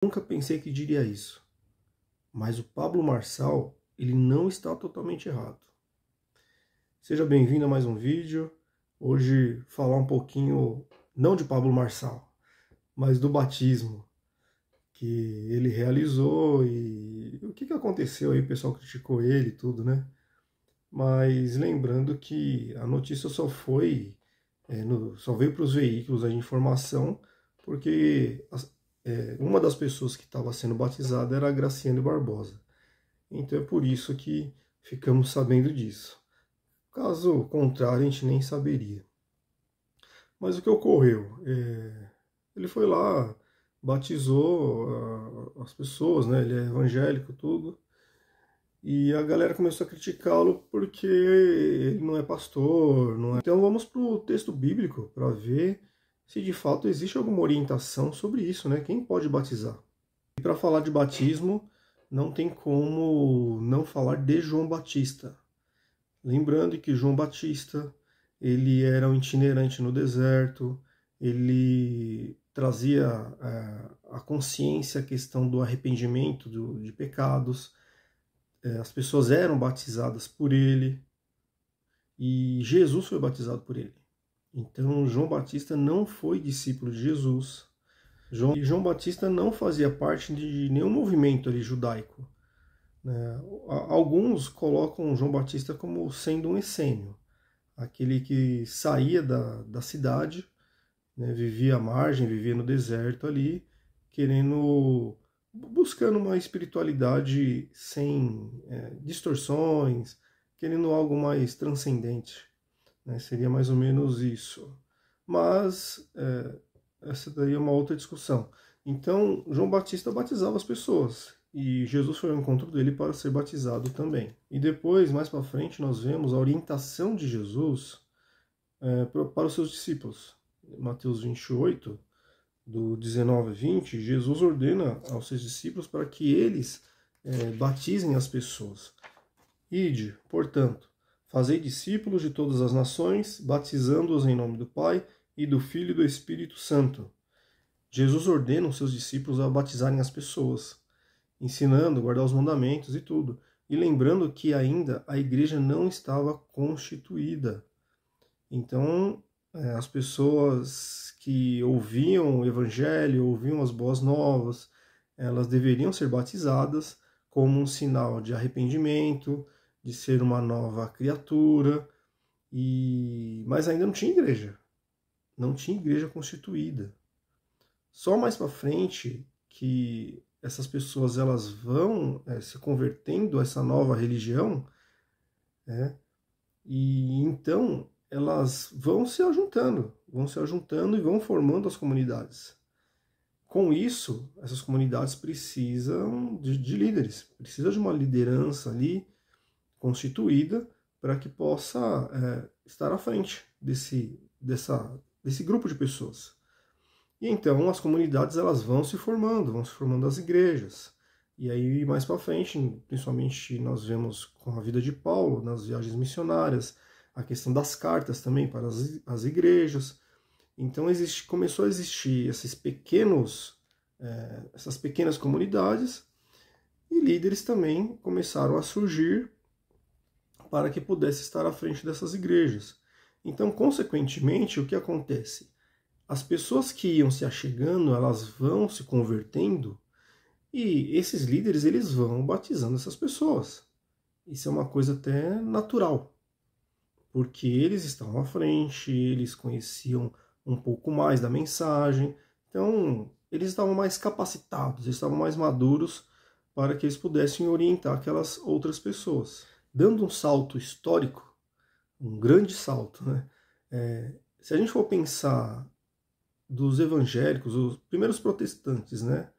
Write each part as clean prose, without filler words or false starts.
Nunca pensei que diria isso, mas o Pablo Marçal, ele não está totalmente errado. Seja bem-vindo a mais um vídeo. Hoje falar um pouquinho, não de Pablo Marçal, mas do batismo que ele realizou e o que aconteceu aí, o pessoal criticou ele e tudo, né? Mas lembrando que a notícia só foi, só veio para os veículos de informação porque uma das pessoas que estava sendo batizada era a Graciane Barbosa. Então é por isso que ficamos sabendo disso. Caso contrário, a gente nem saberia. Mas o que ocorreu? Ele foi lá, batizou as pessoas, né? Ele é evangélico, tudo. E a galera começou a criticá-lo porque ele não é pastor. Não é... Então vamos para o texto bíblico para ver se de fato existe alguma orientação sobre isso, né? Quem pode batizar? E para falar de batismo, não tem como não falar de João Batista. Lembrando que João Batista, ele era um itinerante no deserto, ele trazia a consciência, a questão do arrependimento de pecados, as pessoas eram batizadas por ele, e Jesus foi batizado por ele. Então, João Batista não foi discípulo de Jesus. João Batista não fazia parte de nenhum movimento ali judaico. Alguns colocam João Batista como sendo um essênio, aquele que saía da cidade, né, vivia à margem, vivia no deserto ali, buscando uma espiritualidade sem distorções, querendo algo mais transcendente, né, seria mais ou menos isso. Mas essa daí é uma outra discussão. Então, João Batista batizava as pessoas, e Jesus foi ao encontro dele para ser batizado também. E depois, mais para frente, nós vemos a orientação de Jesus para os seus discípulos. Mateus 28, do 19 a 20, Jesus ordena aos seus discípulos para que eles batizem as pessoas. Ide, portanto, fazei discípulos de todas as nações, batizando-os em nome do Pai, e do Filho e do Espírito Santo. Jesus ordena os seus discípulos a batizarem as pessoas, ensinando a guardar os mandamentos e tudo. E lembrando que ainda a igreja não estava constituída. Então, as pessoas que ouviam o evangelho, ouviam as boas novas, elas deveriam ser batizadas como um sinal de arrependimento, de ser uma nova criatura, mas ainda não tinha igreja. Não tinha igreja constituída. Só mais para frente que essas pessoas elas vão se convertendo a essa nova religião, e então elas vão se ajuntando e vão formando as comunidades. Com isso, essas comunidades precisam de líderes, precisa de uma liderança ali constituída para que possa estar à frente desse grupo de pessoas. E então as comunidades elas vão se formando as igrejas. E aí mais para frente, principalmente nós vemos com a vida de Paulo, nas viagens missionárias, a questão das cartas também para as igrejas. Então começou a existir essas pequenas comunidades, e líderes também começaram a surgir para que pudesse estar à frente dessas igrejas. Então, consequentemente, o que acontece? As pessoas que iam se achegando, elas vão se convertendo, e esses líderes eles vão batizando essas pessoas. Isso é uma coisa até natural, porque eles estavam à frente, eles conheciam um pouco mais da mensagem, então eles estavam mais capacitados, eles estavam mais maduros para que eles pudessem orientar aquelas outras pessoas. Dando um salto histórico, um grande salto, né? Se a gente for pensar dos evangélicos, os primeiros protestantes, né,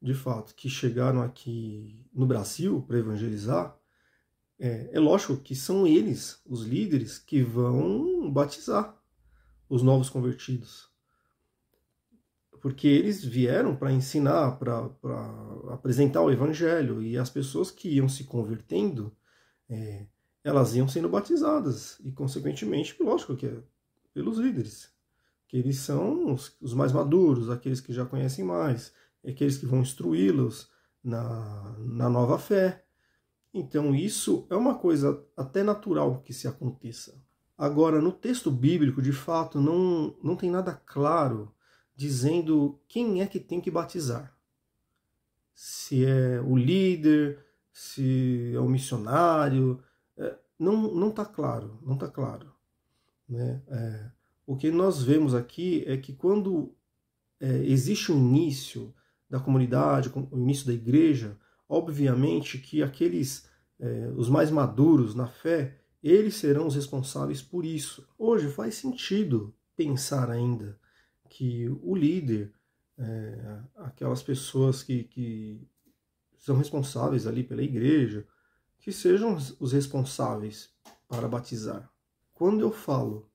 de fato, que chegaram aqui no Brasil para evangelizar, é lógico que são eles, os líderes, que vão batizar os novos convertidos. Porque eles vieram para ensinar, para apresentar o evangelho, e as pessoas que iam se convertendo, elas iam sendo batizadas, e consequentemente, lógico que é pelos líderes, que eles são os mais maduros, aqueles que já conhecem mais, aqueles que vão instruí-los na nova fé. Então isso é uma coisa até natural que se aconteça. Agora, no texto bíblico, de fato, não tem nada claro dizendo quem é que tem que batizar. Se é o líder, se é o missionário, não está claro, não está claro. Né? O que nós vemos aqui é que quando existe o início da comunidade, o início da igreja, obviamente que os mais maduros na fé, eles serão os responsáveis por isso. Hoje faz sentido pensar ainda que o líder, aquelas pessoas que são responsáveis ali pela igreja, que sejam os responsáveis para batizar. Quando eu falo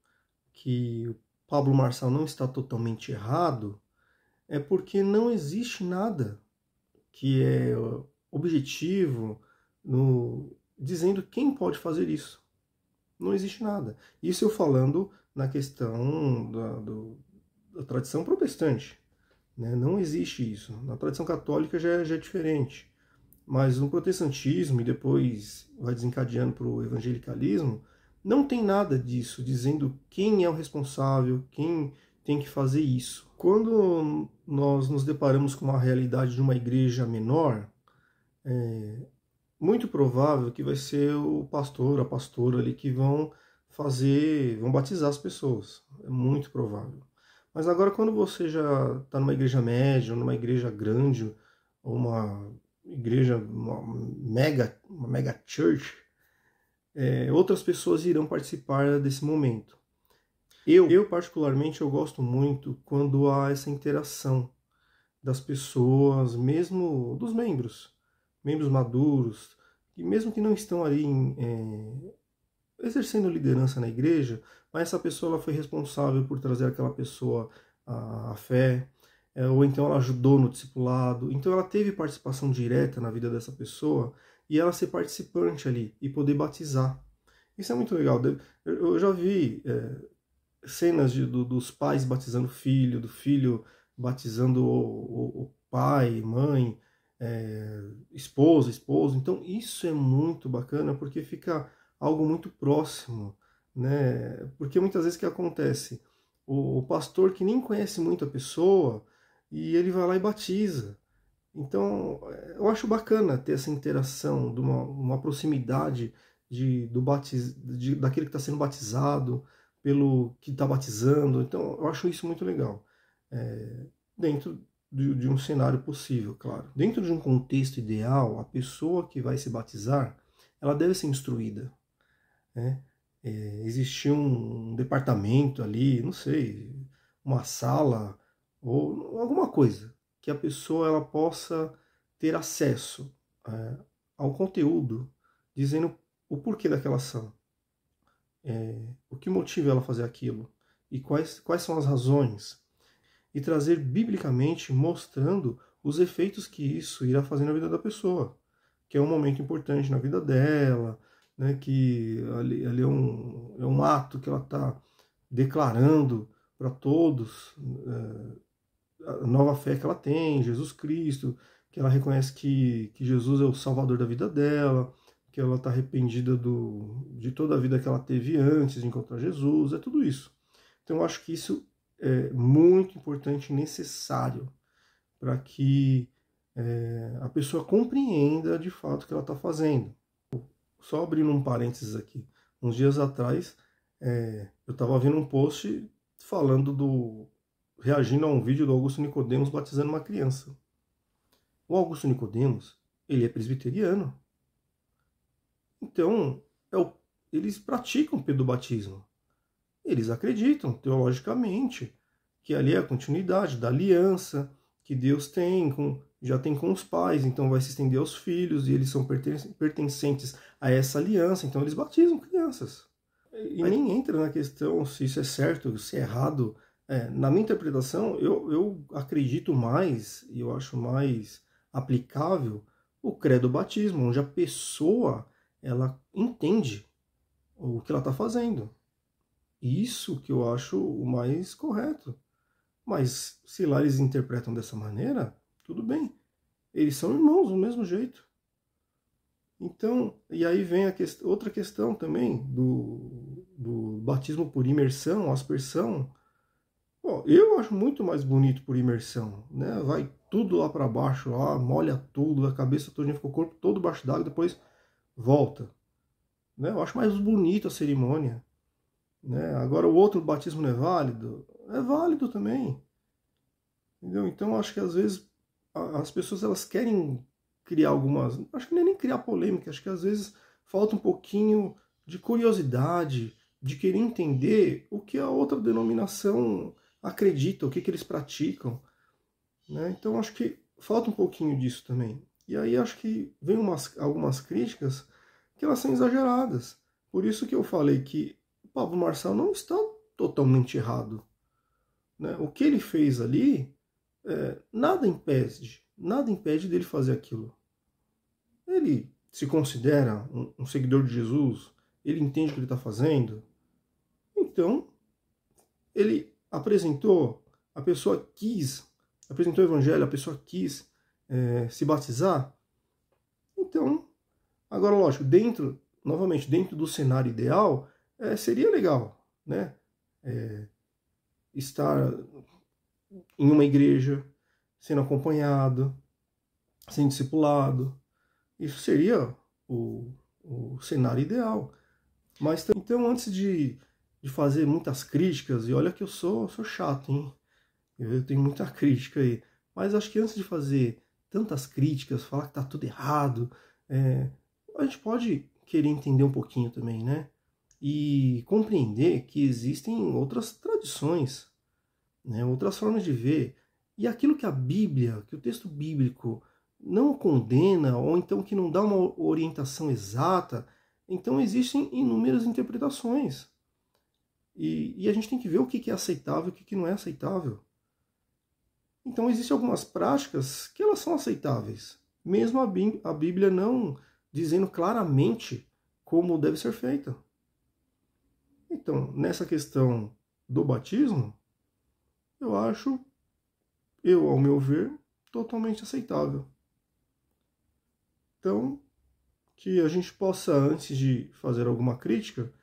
que o Pablo Marçal não está totalmente errado, é porque não existe nada que é objetivo dizendo quem pode fazer isso. Não existe nada. Isso eu falando na questão da tradição protestante. Né? Não existe isso. Na tradição católica já é diferente. Mas no protestantismo, e depois vai desencadeando para o evangelicalismo, não tem nada disso, dizendo quem é o responsável, quem tem que fazer isso. Quando nós nos deparamos com uma realidade de uma igreja menor, muito provável que vai ser o pastor, a pastora ali que vão batizar as pessoas. É muito provável. Mas agora quando você já está numa igreja média, ou numa igreja grande, ou uma igreja, uma mega church, outras pessoas irão participar desse momento. Eu particularmente, eu gosto muito quando há essa interação das pessoas, mesmo dos membros maduros, que mesmo que não estão ali exercendo liderança na igreja, mas essa pessoa ela foi responsável por trazer aquela pessoa à fé, ou então ela ajudou no discipulado, então ela teve participação direta na vida dessa pessoa, e ela ser participante ali, e poder batizar. Isso é muito legal. Eu já vi cenas dos pais batizando o filho, do filho batizando o pai, mãe, esposa, esposo. Então isso é muito bacana porque fica algo muito próximo, né? Porque muitas vezes o que acontece? O pastor que nem conhece muito a pessoa e ele vai lá e batiza. Então eu acho bacana ter essa interação, de uma proximidade daquele que está sendo batizado, pelo que está batizando. Então, eu acho isso muito legal. Dentro de um cenário possível, claro. Dentro de um contexto ideal, a pessoa que vai se batizar, ela deve ser instruída. Né? Existir um departamento ali, não sei, uma sala, ou alguma coisa, que a pessoa ela possa ter acesso ao conteúdo, dizendo o porquê daquela ação. O que motiva ela a fazer aquilo e quais são as razões, e trazer biblicamente mostrando os efeitos que isso irá fazer na vida da pessoa, que é um momento importante na vida dela, né, que ali é um ato que ela está declarando para todos a nova fé que ela tem, Jesus Cristo, que ela reconhece que Jesus é o Salvador da vida dela, que ela está arrependida de toda a vida que ela teve antes de encontrar Jesus, é tudo isso. Então eu acho que isso é muito importante e necessário para que a pessoa compreenda de fato o que ela está fazendo. Só abrindo um parênteses aqui, uns dias atrás eu estava vendo um post reagindo a um vídeo do Augusto Nicodemos batizando uma criança. O Augusto Nicodemos, ele é presbiteriano. Então, eles praticam pedobatismo. Eles acreditam, teologicamente, que ali é a continuidade da aliança que Deus já tem com os pais, então vai se estender aos filhos, e eles são pertencentes a essa aliança, então eles batizam crianças. E nem entra na questão se isso é certo, se é errado. Na minha interpretação, eu acredito mais, e eu acho mais aplicável, o credo batismo, onde a pessoa ela entende o que ela está fazendo. Isso que eu acho o mais correto. Mas se lá eles interpretam dessa maneira, tudo bem. Eles são irmãos do mesmo jeito. Então, e aí vem outra questão também do batismo por imersão, aspersão. Bom, eu acho muito mais bonito por imersão, né? Vai tudo lá para baixo, lá, molha tudo, a cabeça toda, fica o corpo todo baixo d'água, depois volta. Né? Eu acho mais bonito a cerimônia. Né? Agora o outro batismo não é válido? É válido também. Entendeu? Então acho que às vezes as pessoas elas querem criar algumas... Acho que nem criar polêmica, acho que às vezes falta um pouquinho de curiosidade, de querer entender o que a outra denominação acredita, o que eles praticam. Né? Então acho que falta um pouquinho disso também. E aí acho que vem algumas críticas que elas são exageradas. Por isso que eu falei que o Pablo Marçal não está totalmente errado. Né? O que ele fez ali, nada impede dele fazer aquilo. Ele se considera um seguidor de Jesus, ele entende o que ele está fazendo, então ele apresentou, a pessoa quis, apresentou o evangelho, a pessoa quis se batizar, então, agora lógico, novamente, dentro do cenário ideal, seria legal, né? Estar em uma igreja, sendo acompanhado, sendo discipulado. Isso seria o cenário ideal. Mas então, antes de fazer muitas críticas, e olha que eu sou chato, hein? Eu tenho muita crítica aí. Mas acho que antes de fazer tantas críticas, falar que tá tudo errado, a gente pode querer entender um pouquinho também, né? E compreender que existem outras tradições, né? Outras formas de ver. E aquilo que a Bíblia, que o texto bíblico não condena, ou então que não dá uma orientação exata, então existem inúmeras interpretações. E a gente tem que ver o que é aceitável e o que não é aceitável. Então existem algumas práticas que elas são aceitáveis, mesmo a Bíblia não dizendo claramente como deve ser feita. Então, nessa questão do batismo, ao meu ver, totalmente aceitável. Então, que a gente possa, antes de fazer alguma crítica,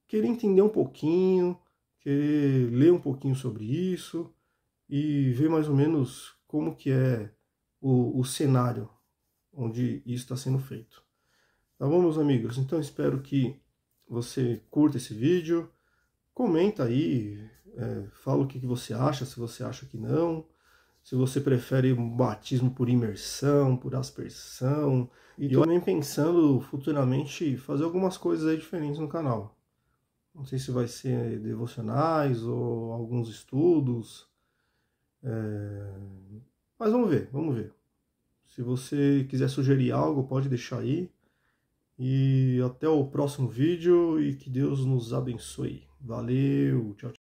querer entender um pouquinho, querer ler um pouquinho sobre isso e ver mais ou menos como que é o cenário onde isso está sendo feito. Tá bom, meus amigos? Então espero que você curta esse vídeo, comenta aí, fala o que você acha, se você acha que não, se você prefere um batismo por imersão, por aspersão, e eu também pensando futuramente fazer algumas coisas aí diferentes no canal. Não sei se vai ser devocionais ou alguns estudos, mas vamos ver, vamos ver. Se você quiser sugerir algo, pode deixar aí. E até o próximo vídeo e que Deus nos abençoe. Valeu, tchau, tchau.